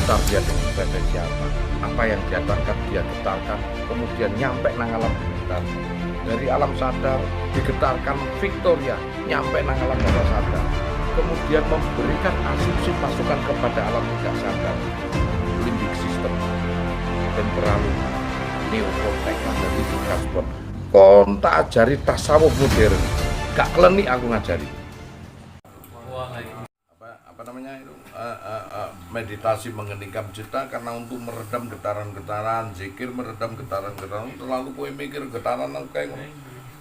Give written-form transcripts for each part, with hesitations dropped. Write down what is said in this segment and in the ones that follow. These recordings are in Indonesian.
getar dia dengan frekuensi apa yang dia getarkan dia getarkan, kemudian nyampe nang alam getar, dari alam sadar digetarkan Victoria nyampe nang alam bawah sadar, kemudian memberikan asumsi masukan kepada alam tidak sadar, limbic system, temporal, neokortex, analytical spot. Kon tak ajari tasawuf modern, gak klenik aku ngajari. Apa namanya itu meditasi mengeningkan cita karena untuk meredam getaran-getaran, zikir meredam getaran-getaran. Terlalu kowe mikir getaran kayak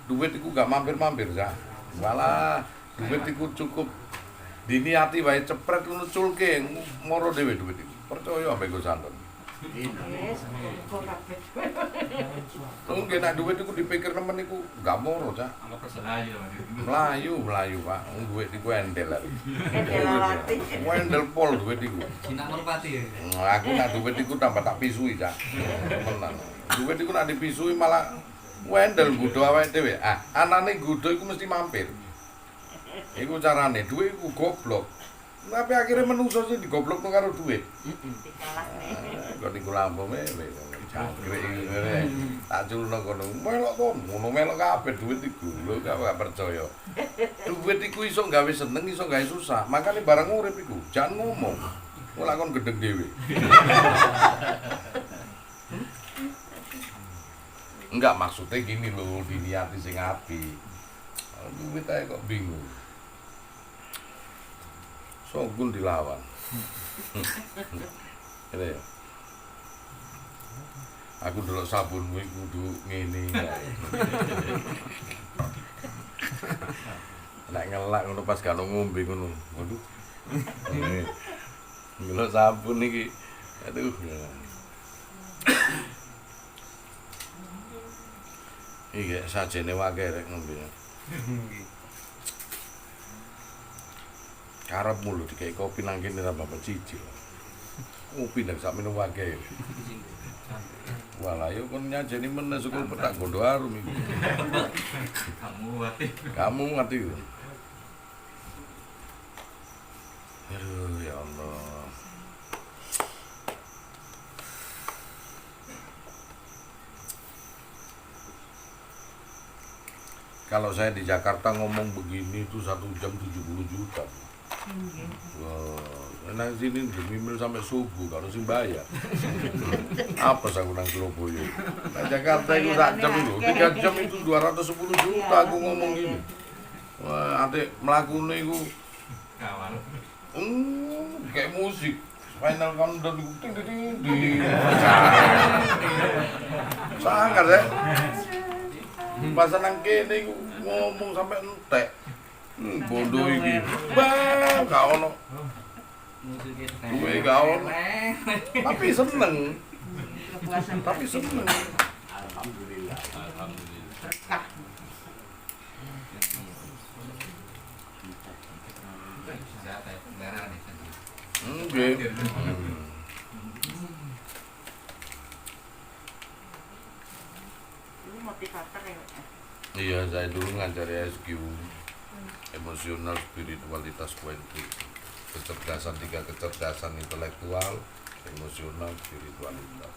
duit itu gak mampir-mampir ya. Malah duit itu cukup diniati wae cepret nuculke moro dhewe duit itu. Percaya ambek go santen. Mungkin nek duit iku dipikir nemen iku gak moro, Cak. Melayu Pak. Duit iku endel. Endel pol duit iku. Sinak merpati. Aku nek duit iku tambah tak pisui, Cak. Temenan. Duit iku nek dipisui malah endel nggodho awake dhewe. Anane nggodho iku mesti mampir. Iku carane, duit iku goblok. Tapi akhirnya menungso sih digoblok karo duit. Kok niku lampume jangkrik ngene. Tak culno kono. Melok to, ngono melok kabeh duit iku. Lho gak percaya. Duit iku iso gawe seneng, iso gawe susah. Makane barang urip iku jangan ngomong. Ora kon gedeng dhewe. Enggak, maksudnya gini lho, diniati sing apik. Duit ae kok bingung. Songgun dilawan. Ini ya. Aku delok sabunmu iku kudu ngene. Nek ngelak ngono pas gak ngombe ngono. Waduh. Ini. Delok sabun iki. Aduh. Iki sajene wae rek ngombe. Karepmu lho dikai kopi nang kene ra bapak cicil. Kopi nek sak minum wae. Walah yo kon nyajeni men sukul petak Gondo Arum iki. Kamu ngerti. Aduh ya Allah. Kalau saya di Jakarta ngomong begini itu 1 jam 70 juta. Wah, nang sini demi mil sampai subuh kalau sing bayar. Apa saya nang Surabaya? Nah, Jakarta itu 1 jam itu, 3 jam itu 210 juta aku ngomong gini. Wah, adik mlakune iku kawan. Kayak musik. Final countdown itu ting ting ting. Sangat ya. Pas nang kene iku ngomong sampai entek. Bodoh iki. Bang, gak ono. Duwe gak ono. Tapi seneng. Alhamdulillah. Nggih. Ini motivator ya? Iya, saya dulu ngajari SQ. Emosional, spiritualitas, poetry. Kecerdasan, 3 kecerdasan intelektual, emosional, spiritualitas.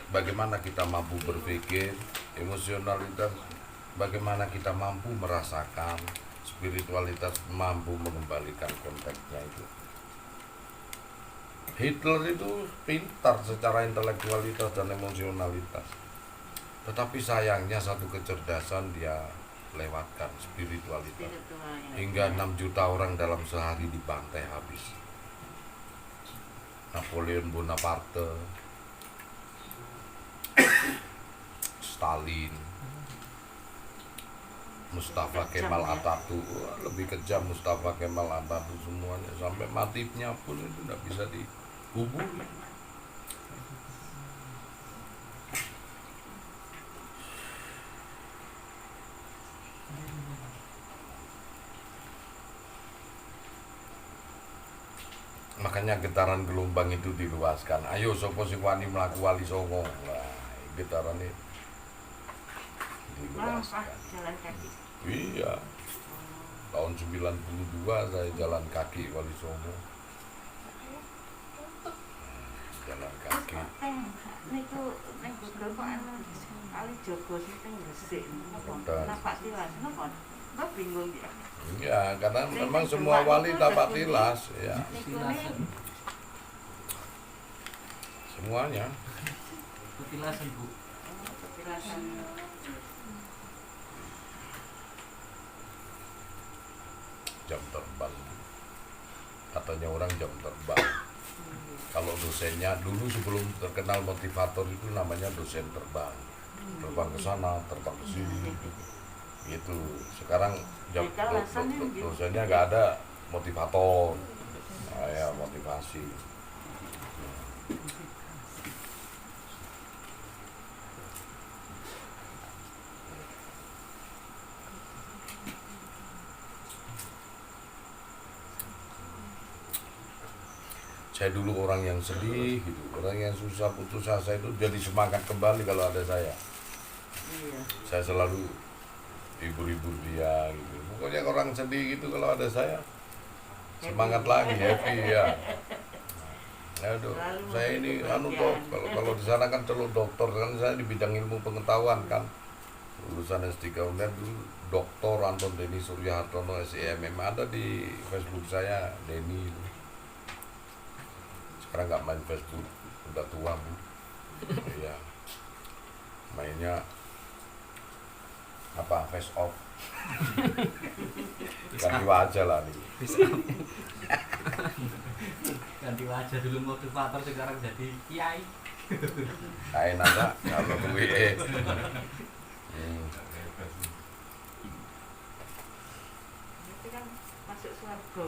Bagaimana kita mampu berpikir, emosionalitas, bagaimana kita mampu merasakan, spiritualitas mampu mengembalikan konteksnya itu. Hitler itu pintar secara intelektualitas dan emosionalitas. Tetapi sayangnya satu kecerdasan dia lewatkan, spiritualitas. Hingga 6 juta orang dalam sehari dibantai habis. Napoleon Bonaparte, Stalin, Mustafa Kemal Atatürk, lebih kejam Mustafa Kemal Atatürk semuanya, sampai matinya pun itu tidak bisa dihubungi. Makanya getaran gelombang itu diluaskan. Ayo sopo sing wani mlaku Wali Songo. Nah, getaran ini diluaskan. Jalan kaki. Iya. Tahun 92 saya jalan kaki Wali Songo. Niku ning Google kok ana kali Jogo sing Gresik. Tapak tilas napa? Mbak bingung ya. Iya, karena memang semua wali tapak tilas ya. Semuanya. Petilasan Bu. Petilasan. Jam terbang. Katanya orang jam terbang. Kalau dosennya dulu sebelum terkenal motivator itu namanya dosen terbang. Terbang ke sana, terbang ke sini. Gitu. Sekarang dosennya nggak ada motivator. Ya motivasi. Saya dulu orang yang sedih gitu, orang yang susah putus asa itu jadi semangat kembali kalau ada saya. Iya. Saya selalu hibur-hibur dia gitu. Pokoknya orang sedih gitu kalau ada saya semangat lagi, happy ya. Aduh, saya ini kalau di sana kan celuk dokter kan, saya di bidang ilmu pengetahuan kan. Lulusan S3 UNER dulu Dr. Anton Denny Suryahartono SIMM, ada di Facebook saya Denny itu. Sekarang nggak main Facebook, udah tua Bu. Iya. Mainnya apa, face off. Ganti wajah lah nih. Ganti wajah dulu motivator, sekarang jadi kiai. Kain aja kalau gue. Itu kan masuk surga.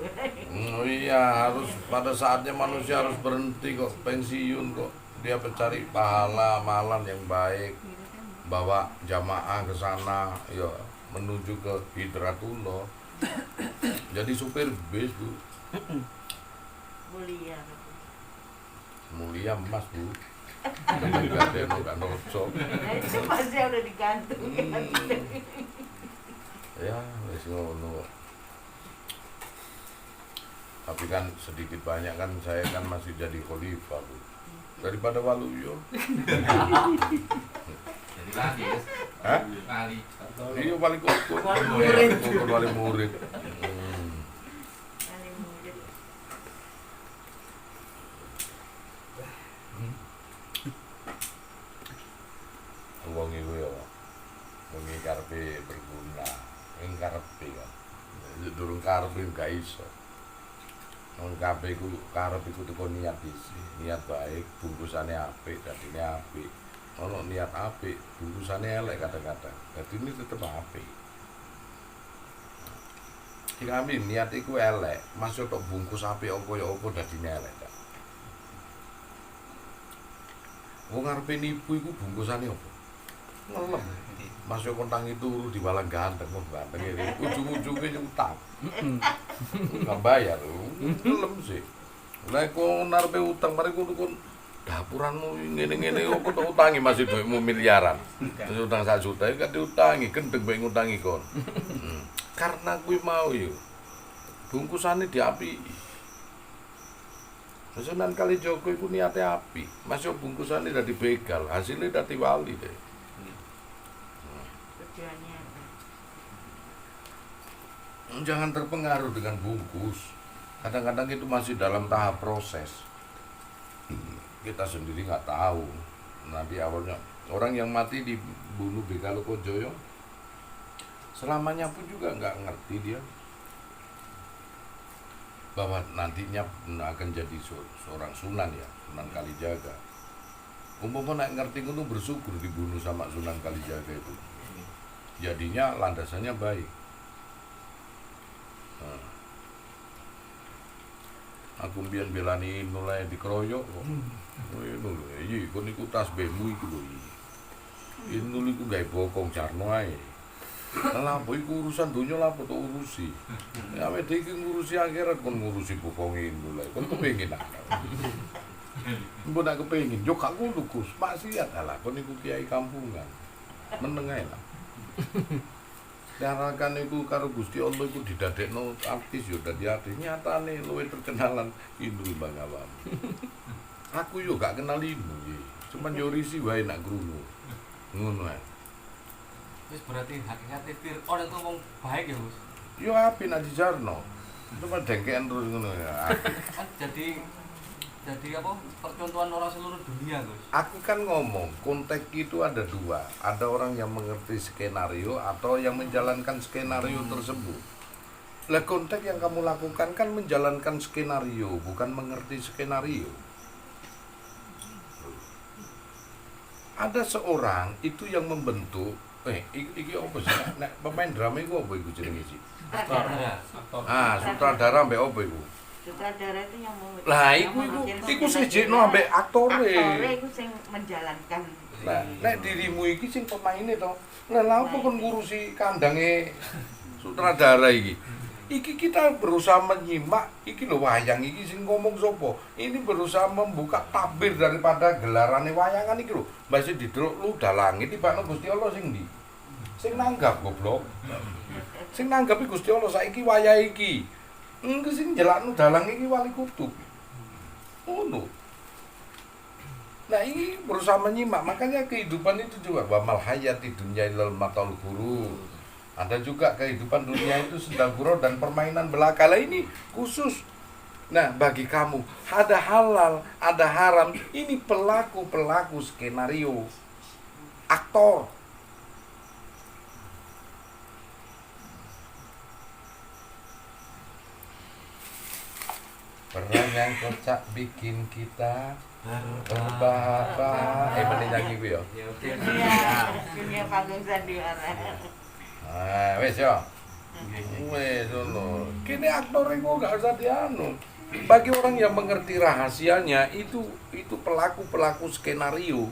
Oh iya, harus pada saatnya manusia harus berhenti kok, pensiun kok. Dia mencari pahala amalan yang baik, bawa jamaah ke sana, ya menuju ke Hidratullah. Jadi supir bis Bu. Mulia. Mulia emas Bu. Gak ada nocok. Nah, itu pasti udah digantung. Ya, wis ngono. Tapi kan sedikit banyak kan saya kan masih jadi khalifah Bu. Daripada Waluyo. Jadi lagi ya. Hah? Kali. Iya paling kuat. Wali murid. Wali murid. Kali murid. Wong iku ya. Wong iki karepe berguna. Ing karepe kok. Durung karepe gak iso. Wong kabeh iku karep iku teko niat isi. Niat baik, bungkusane apik, dadine apik. Ono niat apik, bungkusane elek kadang-kadang. Dadi ini tetep apik. Jika kami niat iku elek, masuk tok bungkus apik apa ya apa dadine elek. Wong ngarepe nipu iku bungkusane apa? Ngelem. Masuk kontang itu di balang ganteng, kok ganteng ini. Ujung-ujungnya utang. Nggak bayar, ngelem sih. Lah kok narepe utang, mari kon dapuranmu ngene-ngene kok tak utangi masih duitmu miliaran. Terus utang 1 juta kan diutangi, gendeng mbek ngutangi kon. Karena kuwi mau yo. Bungkusane diapiki. Sunan Kalijaga iku niate apik. Masuk bungkusane dadi begal, hasilnya dadi wali deh. Tujuannya apa? Jangan terpengaruh dengan bungkus. Kadang-kadang itu masih dalam tahap proses. Kita sendiri nggak tahu. Nanti awalnya orang yang mati dibunuh Begal Lokojoyo, selamanya pun juga nggak ngerti dia bahwa nantinya akan jadi seorang Sunan ya, Sunan Kalijaga. Umpama nak ngerti ngono bersyukur dibunuh sama Sunan Kalijaga itu. Jadinya landasannya baik. Aku mbiyen belani mulai dikeroyok kok. Ngono lho, iki kon iku tasbihmu iku lho iki. Inul iku gawe bokong jarno ae. Lah apa iku urusan donya lah apa tok urusi. Ya awake dhewe iki ngurusi akhirat kon ngurusi bokong Inul ae. Kon kepengin apa? Mbok nak kepengin yo gak ngono Gus, maksiat lah kon iku kiai kampungan. Meneng ae lah. Diarahkan itu karo Gusti Allah itu didadekno artis yo dadi artis nyatane luwih terkenalan Indul Bangawam. Aku yo gak kenal ilmu iki. Cuman yo risi wae nak krungu. Ngono ae. Wis berarti hakikate Fir'aun itu wong baik ya, Gus. Yo api nak dijarno. Cuma dengkean terus ngono ya. Kan jadi apa? Percontohan orang seluruh dunia, Gus. Aku kan ngomong, konteks itu ada dua. Ada orang yang mengerti skenario atau yang menjalankan skenario tersebut. Lah konteks yang kamu lakukan kan menjalankan skenario, bukan mengerti skenario. Ada seorang itu yang membentuk, iki apa sih? Nek pemain drama iku apa iku jenenge sih? Sutradara mbek apa iku? Sutradara itu yang Lah iku sejekno ambek aktore. Aktore iku sing menjalankan. Nah, nek dirimu iki sing pemaine to. Lah lha apa kon ngurusi kandange sutradara iki? Iki kita berusaha menyimak, iki lho wayang iki sing ngomong sapa? Ini berusaha membuka tabir daripada gelarane wayangan iki lho. Mbase didelok lu dalange tibakno Gusti Allah sing ndi? Sing nanggap goblok. Sing nanggapi Gusti Allah saiki wayahe iki. Engko sing njelakno dalang iki wali kutub. Ngono. Nah, ini berusaha menyimak, makanya kehidupan itu juga wa mal hayati dunya illal mataul ghurur. Ada juga kehidupan dunia itu sedang gurau dan permainan belaka. Lah ini khusus. Nah, bagi kamu ada halal, ada haram. Ini pelaku skenario, aktor. Perang yang kocak bikin kita berbahaya. Mending nyanyi gue ya. Dunia panggung sandiwara. Wes ya. Wes ngono. Kene aktor iku gak usah dianu. Bagi orang yang mengerti rahasianya itu pelaku skenario.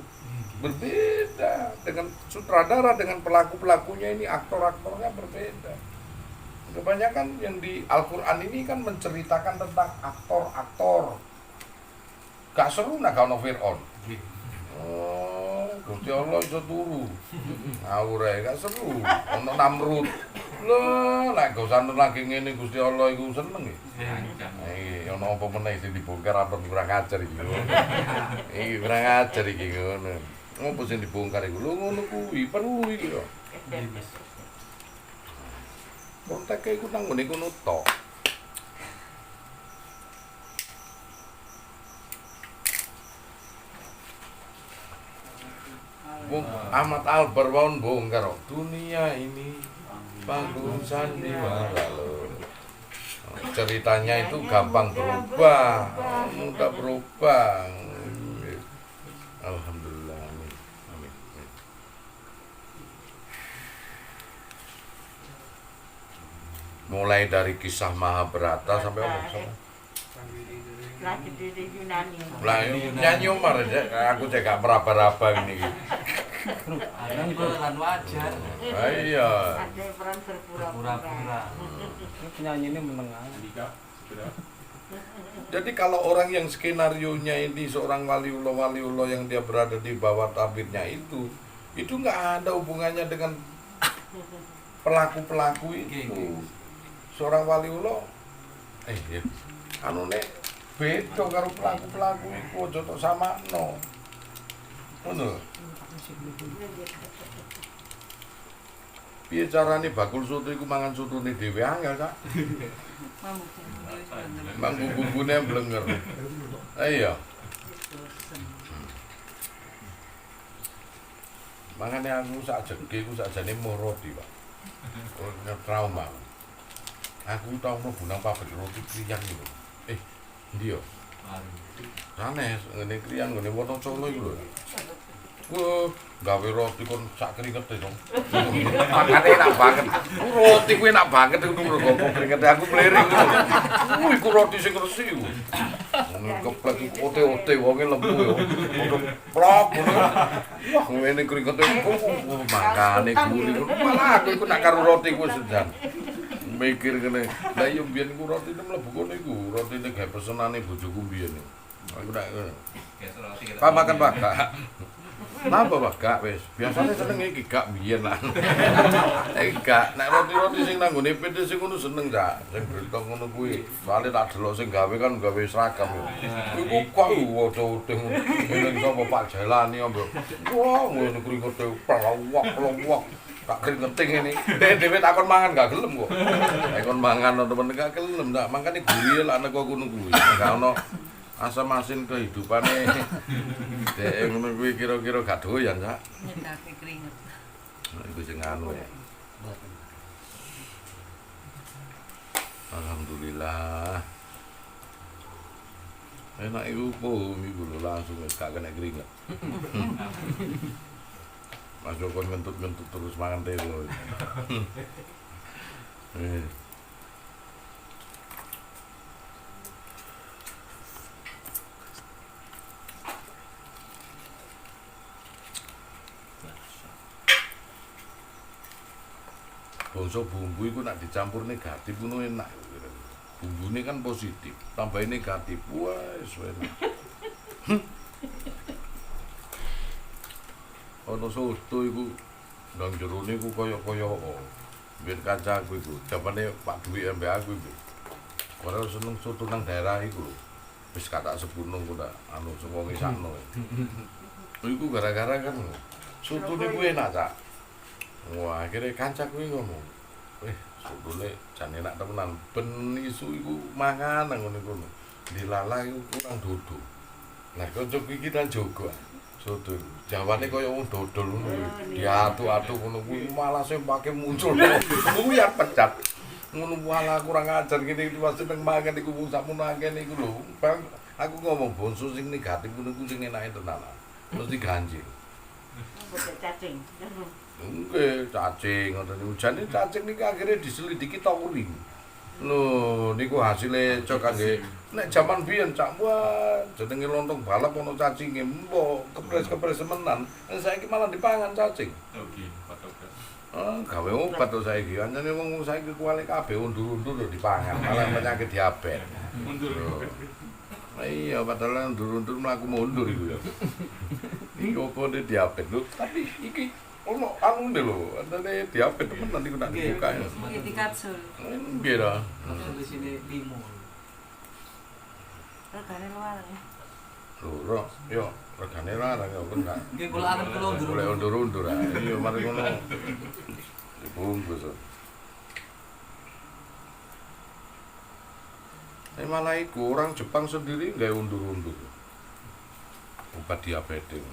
Berbeda dengan sutradara, dengan pelakunya ini aktor-aktornya berbeda. Kebanyakan yang di Al-Qur'an ini kan menceritakan tentang aktor-aktor. Gak seru nak ono Fir'aun. Gusti Allah iso turu. Ngawur ae gak seru. Ono Namrud. Lho, nek gosan lagi ngene Gusti Allah iku seneng iki. Iki ono apa meneh sing dibongkar apa kurang ajar iki. Iki kurang ajar iki ngono. Ngopo sing dibongkar iku? Lho ngono kuwi perlu iki lho. Konteke iku nang ngene kono tok. Ahmad Albar waun bongkar dunia ini panggung sandiwara lho. Ceritanya itu gampang berubah, mudah berubah. Alhamdulillah. Amin. Amin. Mulai dari kisah Mahabharata sampai apa? Lagi di Yunani. Lah nyanyi Umar aku cek gak meraba-raba ini. Ada peran wajar. Iya. Ada peran berpura-pura. Penyanyi ini menengah. Jadi kalau orang yang skenarionya ini seorang waliullah yang dia berada di bawah tabirnya itu nggak ada hubungannya dengan pelaku itu. Seorang waliullah ya anune beda karo pelaku iku aja tok samakno. Ngono. Piye carane bakul soto iku mangan sotone dhewe angel, Kak? Mang bumbu-bumbune blenger. Iya. Makane aku sak jege ku sakjane moh roti, Pak. Trauma. Aku tau mlebu nang pabrik roti kriyan lho. Ndi yo? Sanes ngene kriyan ngene Wonocolo iku lho. Wah, gawe roti kon sak kringete dong. Makane enak banget. Roti kuwi enak banget iku mergo kringete aku mliring. Iku roti sing resik iku. Keplek iku ote-ote wonge lembu yo. Padha plak. Wah, ngene kringete makane guri. Malah aku iku nak karo roti ku sedan. Mikir kene. Lah yo mbiyen ku rotine mlebu kono iku. Rotine gawe pesenane bojoku mbiyen. Aku ndak Kayak roti kita. Pak makan Pak gak? Napa Pak gak wis? Biasane seneng iki gak biyen lah. Gak nek roti-roti sing nang ngene PT sing ngono seneng Cak. Sing brentong ngono kuwi. Soale tak delok sing gawe kan gawe seragam yo. Iku kok waduh ngono. Ning sapa Pak Jalani ombo. Wah ngono kringete pelawak. Tak keringeting ini. Dhewe takon mangan gak gelem kok. Takon mangan temen gak gelem ndak. Mangkane guriye lah nek kok ngono kuwi. Gak ono asam asin kehidupane. Dek ngono kuwi kira-kira gak doyan, Cak. Nyedake keringet. Iku sing anu ya. Alhamdulillah. Enak iku po iku lho langsung wis gak kena keringet. Mas Joko ngentut-ngentut terus mangan telo. Bangsa bumbu iku nek dicampur negatif ngono enak. Bumbune kan positif, tambahin negatif. Wes enak. Ono soto iku ndang jerone iku kaya-kaya biyen kancaku iku, jamane Pak Dwi mbek aku iku. Ora seneng soto nang daerah iku lho. Wis katak sepunung ku tak anu wonge sakno. Iku gara-gara kan soto niku enak, Cak. Wah, akhirnya kancaku iki ngomong, sotone jan enak temenan. Ben isu iku mangan nang ngono-ngono. Dilalah iku kurang dodol. Lah kancaku iki nang Jogo. Soto jawane kaya wong dodol ngono. Diaduk-aduk ngono kuwi malah sempake muncul. Buyar pecat. Ngono malah kurang ajar kene iki pasti nang mangan iku wong sakmono akeh niku lho. Aku ngomong bonso sing negatif ngono ku sing enake tenan. Mesti ganjil. Mbok cacing. Nggih, cacing ngoten niku. Jane cacing niku akhire diselidiki tauri. Lho, niku hasile cok kangge nek jaman biyen Cak wah jenenge lontong balap ono cacinge. Mbok kepres-kepres semenan. Saiki malah dipangan cacing. Oke, patokan. Gawe obat to saiki. Anjane wong saiki kuwale kabeh undur-undur lho dipangan, malah penyakit diabetes. Mundur. Iya, padahal undur-undur mlaku mundur iku ya. Iki opo diabetes lho, tapi iki ono anu lho, antene diabetes temen nanti kena dibuka ya. Iki dikapsul. Nggih ta. Di sini limo. Regane luar ya. Lho, yo regane larang ya bener. Nggih kula arep kula undur. Boleh undur-undur ah. Iya mari ngono. Dibungkus. Malah iku orang Jepang sendiri nggak undur-undur. Obat diabetes.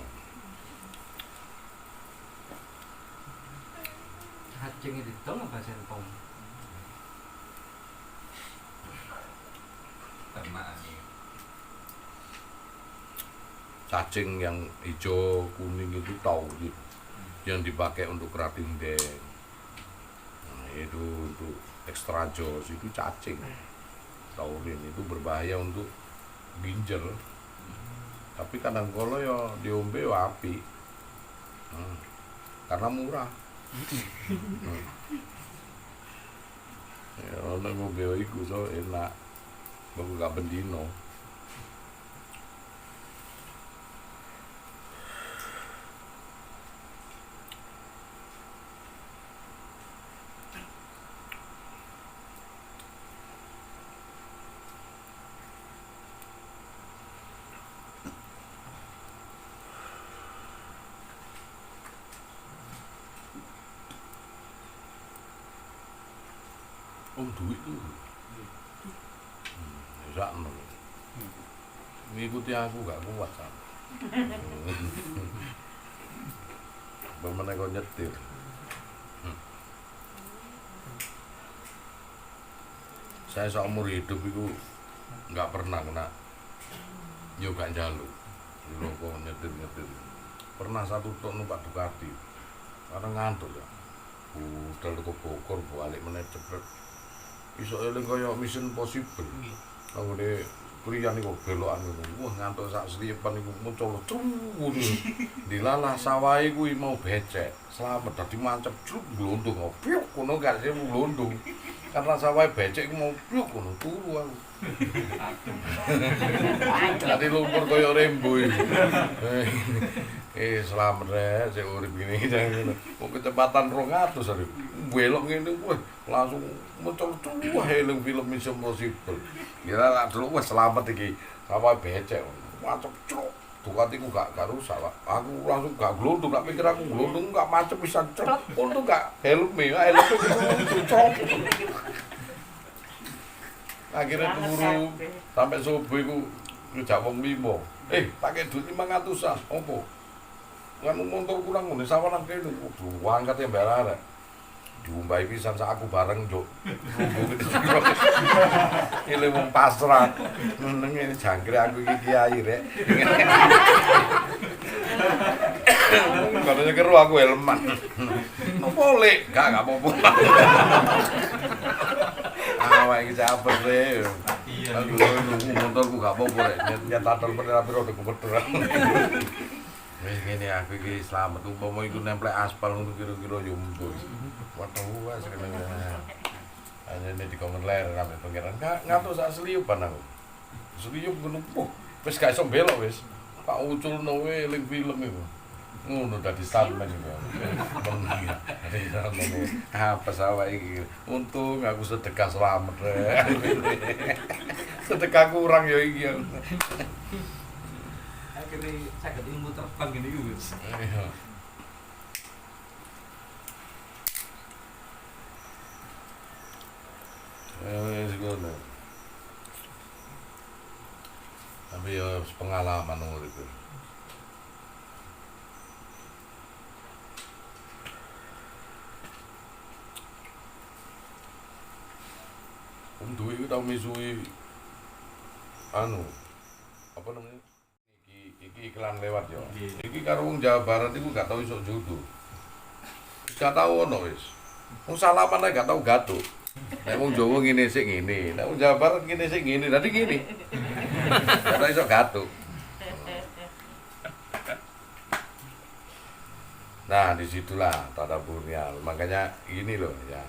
Cacing itu dong apa sentong? Ternak ini. Cacing yang hijau kuning itu taurin yang dipakai untuk kerating deng. Nah, itu untuk extra jos itu cacing. Taurin itu berbahaya untuk ginjal. Tapi kadang kala ya diombe ya api. Karena murah. Ya ana ngombe iku so enak. Bagus gak bendino. Duit tuh. Sakno. Ngikuti aku gak kuat kan. Bagaimana kau nyetir? Saya seumur hidup itu nggak pernah kena nyoba jaluk. Dulu kau nyetir. Pernah satu tok numpak Ducati. Karena ngantuk ya. Udah ke Bogor balik meneh cepet. Iso eling kaya Mission Possible. Nang ngene Priyan iku belokan iku. Wah ngantuk sak slipan iku muncul cuwur. Dilalah sawahe kuwi mau becek. Slamet dadi mancep jruk glondong. Piuk ngono gak sih glondong. Karena sawahe becek iku mau piuk ngono turu aku. Dadi lumpur kaya rembo iki. Slamet rek sik urip ngene iki. Kok kecepatan 200 ari. Belok ngene wah langsung muncul cuwah eling film Mission Impossible. Kira lak delok wis slamet iki. Sawahe becek. Mancep cuk. Dukatiku gak rusak, Pak. Aku langsung gak glondong, gak pikir aku glondong, gak macet bisa cek. Untung gak helme cok. Akhirnya turu sampai subuh iku ngejak wong limo. Pakai duit 500-an. Opo? Kan motor kurang ngene sawanang kene. Waduh, angkat ya mbak arek. Diumbahi pisan sak aku bareng, Juk. Ile wong pasrah. Meneng ini jangkrik aku iki kiai rek. Katanya keru aku helman. Boleh, gak apa-apa. Awak iki capek rek. Aku motorku gak apa-apa rek. Nyetat terpedal piro de kupeter. Wis ngene aku iki slamet umpama iku nemplek aspal ngono kira-kira yo empuk. Waduh wis kene. Anjene dikongkon ler sampe pengiran. Ngantuk sak seliyupan aku. Seliyup ngono wis gak iso belok wis. Pak uculno we eling film iku. Ngono dadi stuntman iku. Bengi. Dadi stuntman. Apa sawah iki. Untung aku sedekah slamet rek. Sedekah kurang ya iki. Akhirnya saged ilmu terbang ngene iki wis. Iya. Wis ngono. Tapi ya pengalaman urip. Duwe iku tau misui apa namanya? Iki iklan lewat ya. Iki karo wong Jawa Barat iku gak tau iso jodoh. Gak tau ono wis. Wong salaman ae gak tau gatuk. Nek wong Jawa ngene sik ngene, nek wong Jawa Barat ngene sik ngene, dadi ngene. Gak tau iso gatuk. Nah, disitulah tadaburnya. Makanya ini loh ya.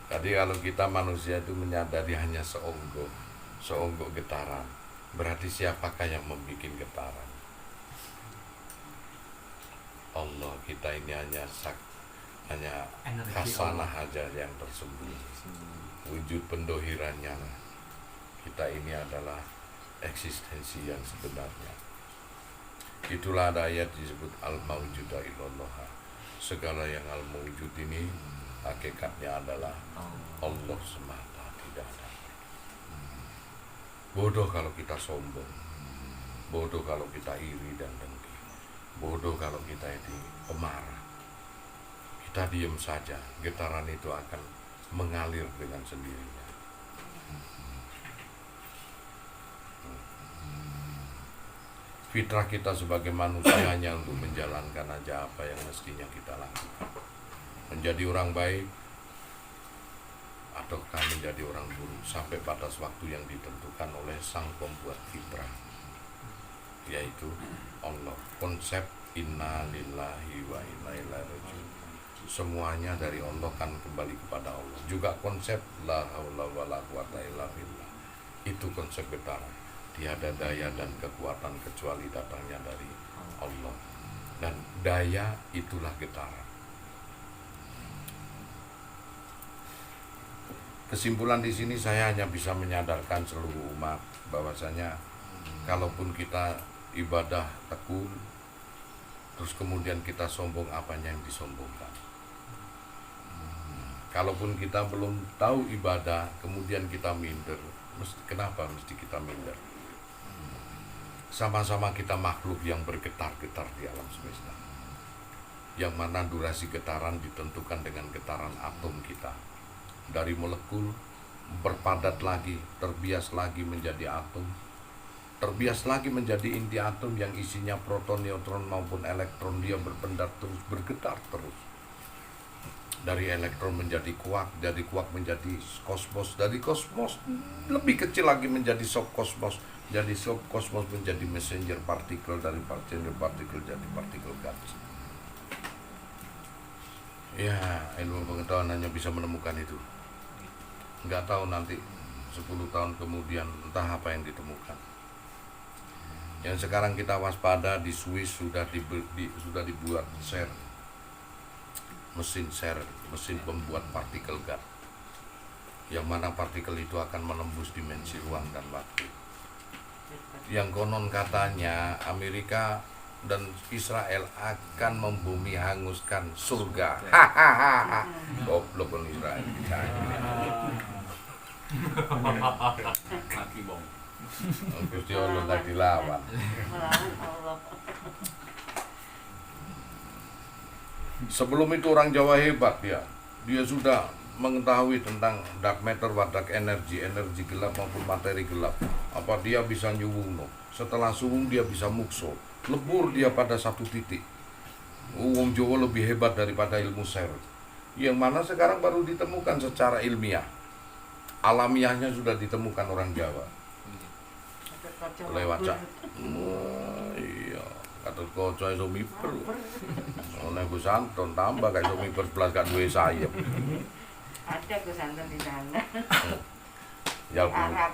Tadi kalau kita manusia itu menyadari hanya seonggok getaran. Berarti siapakah yang membuat getaran? Allah, kita ini hanya khasanah aja yang tersembunyi. Wujud pendohirannya lah. Kita ini adalah eksistensi yang sebenarnya. Itulah ada ayat disebut al-mawjuda illallah. Segala yang al-mawjud ini hakikatnya adalah Allah semata, tidak ada. Bodoh kalau kita sombong, bodoh kalau kita iri dan dengki, bodoh kalau kita ini pemarah. Kita diam saja, getaran itu akan mengalir dengan sendirinya. Fitrah kita sebagai manusia hanya untuk menjalankan aja apa yang mestinya kita lakukan. Menjadi orang baik ataukah menjadi orang buruk sampai batas waktu yang ditentukan oleh sang pembuat fitrah, yaitu Allah. Konsep inna lillahi wa inna ilaihi raji'un, semuanya dari Allah kan kembali kepada Allah. Juga konsep la haula wala quwata illa billah, itu konsep getaran. Tiada daya dan kekuatan kecuali datangnya dari Allah, dan daya itulah getaran. Kesimpulan di sini saya hanya bisa menyadarkan seluruh umat bahwasanya kalaupun kita ibadah tekun terus kemudian kita sombong, apanya yang disombongkan? Kalaupun kita belum tahu ibadah kemudian kita minder, kenapa mesti kita minder? Sama-sama kita makhluk yang bergetar-getar di alam semesta, yang mana durasi getaran ditentukan dengan getaran atom kita. Dari molekul berpadat lagi, terbias lagi menjadi atom, terbias lagi menjadi inti atom yang isinya proton, neutron maupun elektron. Dia berpendar terus, bergetar terus. Dari elektron menjadi kuak, dari kuak menjadi kosmos, dari kosmos lebih kecil lagi menjadi subkosmos, Jadi kosmos menjadi messenger partikel, dari partikel jadi partikel gas. Ya, ilmu pengetahuan hanya bisa menemukan itu. Nggak tahu nanti 10 tahun kemudian entah apa yang ditemukan. Yang sekarang kita waspada di Swiss sudah dibuat CERN, mesin CERN, mesin pembuat partikel gas, yang mana partikel itu akan menembus dimensi ruang dan waktu. Yang konon katanya Amerika dan Israel akan membumi hanguskan surga. Hahaha. Goblok kan Israel. Kaki bom. Gusti Allah tak dilawan. Melawan Allah. Sebelum itu orang Jawa hebat dia. Dia sudah mengetahui tentang dark matter, dark energy, energi gelap maupun materi gelap. Apa dia bisa nyuwung, no. Setelah suwung dia bisa mukso, lebur dia pada satu titik. Wong Jawa lebih hebat daripada ilmu CERN, yang mana sekarang baru ditemukan secara ilmiah. Alamiahnya sudah ditemukan orang Jawa. Lewat cak. Iya, kata kocok iso miber. Oleh Gus Anton tambah kayak iso miber belas gak duwe sayap. Ada kesantan di sana. Ya Bu. Arab.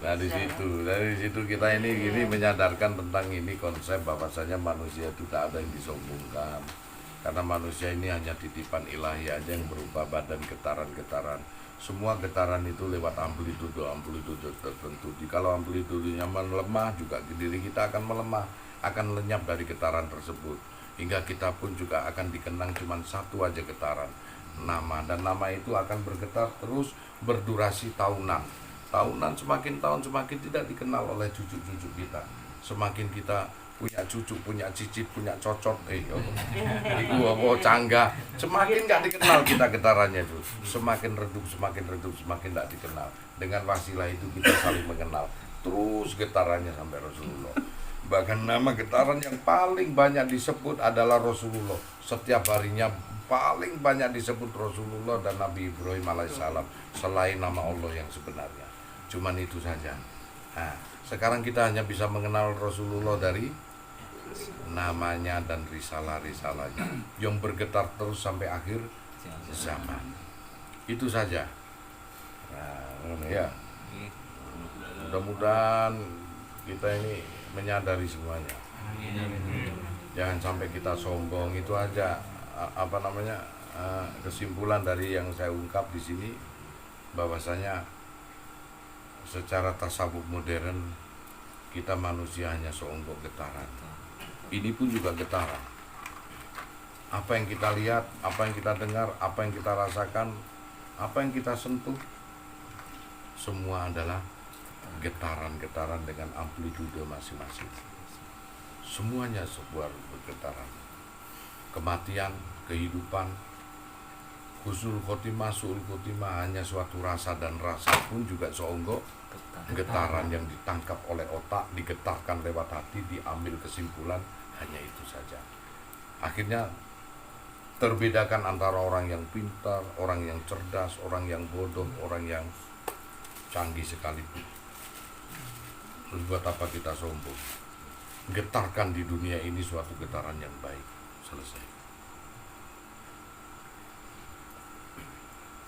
Nah dari situ kita ini menyadarkan tentang ini konsep bahwasanya manusia itu tak ada yang disombongkan, karena manusia ini hanya titipan ilahi aja yang berupa badan getaran-getaran. Semua getaran itu lewat amplitude tertentu. Kalau amplitudenya melemah, juga diri kita akan melemah, akan lenyap dari getaran tersebut, hingga kita pun juga akan dikenang cuma satu aja getaran, nama, dan nama itu akan bergetar terus berdurasi tahunan. Semakin tahun semakin tidak dikenal oleh cucu-cucu kita. Semakin kita punya cucu, punya cicit, punya cocot, iku apa cangga, semakin nggak dikenal kita getarannya itu. Semakin redup, semakin nggak dikenal. Dengan wasilah itu kita saling mengenal. Terus getarannya sampai Rasulullah. Bahkan nama getaran yang paling banyak disebut adalah Rasulullah. Setiap harinya paling banyak disebut Rasulullah dan Nabi Ibrahim alaihissalam, selain nama Allah yang sebenarnya. Cuman itu saja. Nah, sekarang kita hanya bisa mengenal Rasulullah dari namanya dan risalah-risalahnya yang bergetar terus sampai akhir zaman. Itu saja. Nah, ya. Mudah-mudahan kita ini menyadari semuanya. Jangan sampai kita sombong. Itu aja kesimpulan dari yang saya ungkap di sini, bahwasanya secara tasawuf modern kita manusia hanya seonggok getaran. Ini pun juga getaran. Apa yang kita lihat, apa yang kita dengar, apa yang kita rasakan, apa yang kita sentuh, semua adalah getaran-getaran dengan amplitude masing-masing. Semuanya sebuah getaran. Kematian, kehidupan, husnul khotimah, su'ul khotimah hanya suatu rasa, dan rasa pun juga seonggok getaran yang ditangkap oleh otak, digetarkan lewat hati, diambil kesimpulan, hanya itu saja. Akhirnya terbedakan antara orang yang pintar, orang yang cerdas, orang yang bodoh, orang yang canggih sekalipun. Terus buat apa kita sombong? Getarkan di dunia ini suatu getaran yang baik. Selesai.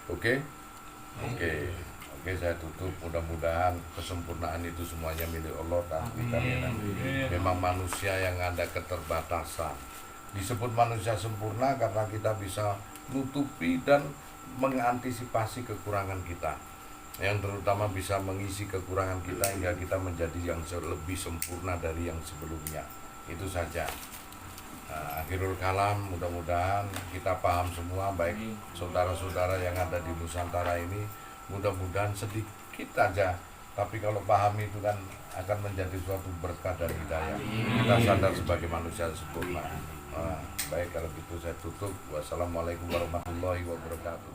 Oke, saya tutup. Mudah-mudahan kesempurnaan itu semuanya milik Allah dan kita memang manusia yang ada keterbatasan. Disebut manusia sempurna karena kita bisa nutupi dan mengantisipasi kekurangan kita, yang terutama bisa mengisi kekurangan kita hingga kita menjadi yang lebih sempurna dari yang sebelumnya. Itu saja. Akhirul kalam, mudah-mudahan kita paham semua, baik saudara-saudara yang ada di Nusantara ini, mudah-mudahan sedikit aja, tapi kalau paham itu kan akan menjadi suatu berkah dan hidayah. Kita sadar sebagai manusia sempurna. Baik, kalau gitu saya tutup. Wassalamualaikum warahmatullahi wabarakatuh.